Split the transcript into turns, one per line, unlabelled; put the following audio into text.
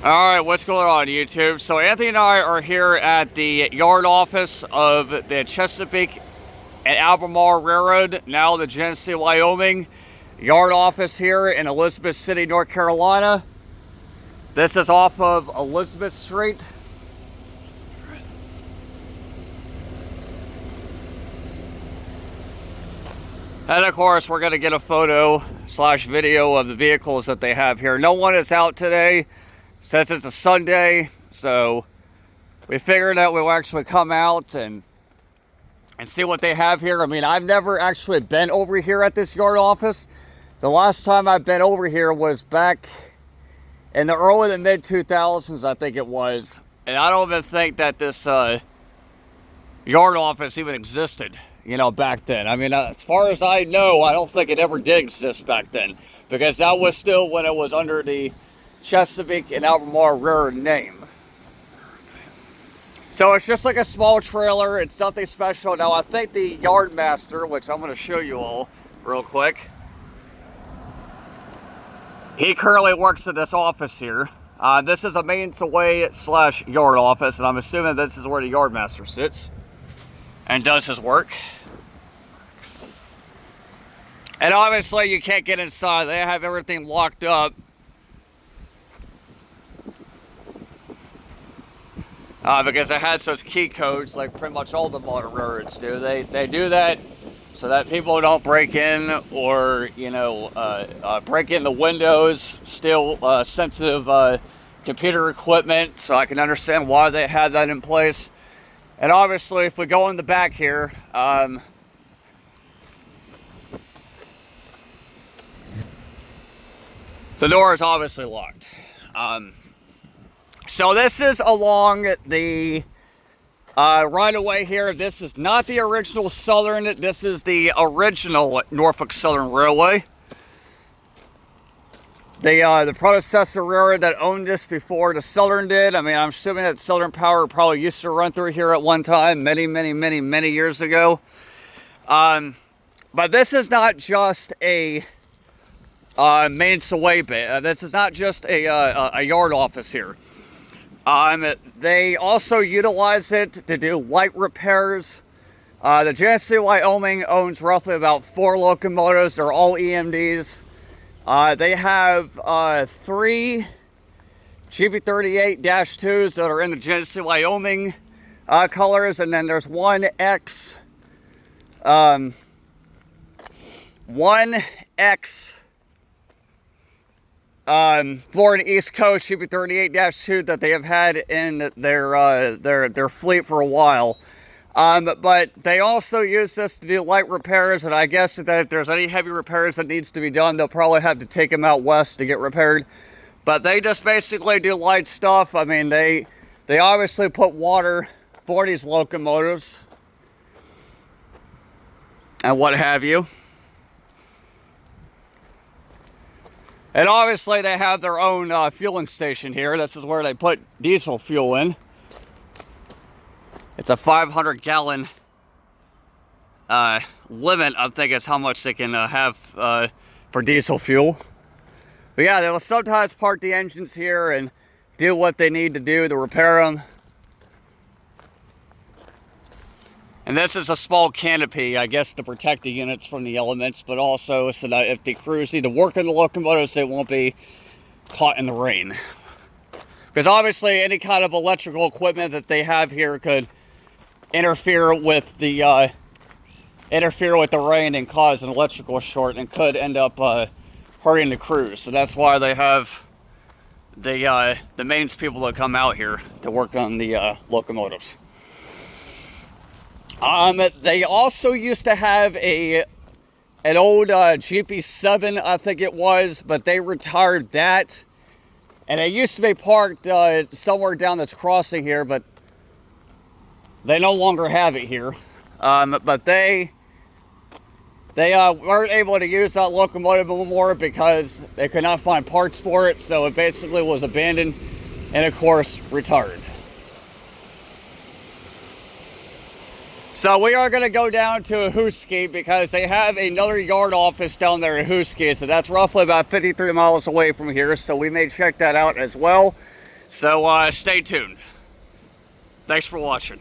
Alright, what's going on YouTube? So Anthony and I are here at the yard office of the Chesapeake and Albemarle Railroad, now the Genesee, Wyoming yard office here in Elisabeth City, North Carolina. This is off of Elisabeth Street. And of course, we're going to get a photo / video of the vehicles that they have here. No one is out today. Since it's a Sunday, so we figured that we'll actually come out and see what they have here. I mean, I've never actually been over here at this yard office. The last time I've been over here was back in the early to mid 2000s, I think it was. And I don't even think that this yard office even existed, you know, back then. I mean, as far as I know, I don't think it ever did exist back then, because that was still when it was under the Chesapeake and Albemarle Railroad name. So it's just like a small trailer. It's nothing special. Now I think the yard master, which I'm going to show you all real quick, he currently works at this office here. This is a mains away / yard office, and I'm assuming this is where the yard master sits and does his work. And obviously you can't get inside. They have everything locked up. Because it had such key codes, like pretty much all the modern railroads do. They do that so that people don't break in or, you know, break in the windows, steal sensitive computer equipment. So I can understand why they had that in place. And obviously, if we go in the back here, the door is obviously locked. So this is along the right-of-way here. This is not the original Southern. This is the original Norfolk Southern Railway. The predecessor railroad that owned this before the Southern did. I mean, I'm assuming that Southern Power probably used to run through here at one time, many years ago. But this is not just a mains away bit. This is not just a yard office here. They also utilize it to do light repairs. The Genesee, Wyoming owns roughly about 4 locomotives. They're all EMDs. They have 3 GB38-2s that are in the Genesee, Wyoming colors, and then there's one Florida East Coast GB38-2 that they have had in their fleet for a while. But they also use this to do light repairs, and I guess that if there's any heavy repairs that needs to be done, they'll probably have to take them out west to get repaired. But they just basically do light stuff. I mean, they obviously put water for these locomotives and what have you. And obviously they have their own fueling station here. This is where they put diesel fuel in. It's a 500-gallon limit, I think, is how much they can have for diesel fuel. But yeah, they'll sometimes park the engines here and do what they need to do to repair them. And this is a small canopy, I guess, to protect the units from the elements, but also so that if the crews need to work in the locomotives, they won't be caught in the rain. Because obviously, any kind of electrical equipment that they have here could interfere with the rain and cause an electrical short, and could end up hurting the crews. So that's why they have the mains people that come out here to work on the locomotives. They also used to have an old GP7, I think it was, but they retired that. And it used to be parked somewhere down this crossing here, but they no longer have it here. But they weren't able to use that locomotive anymore because they could not find parts for it. So it basically was abandoned and, of course, retired. So we are going to go down to Ahoskie because they have another yard office down there in Ahoskie. So that's roughly about 53 miles away from here. So we may check that out as well. So stay tuned. Thanks for watching.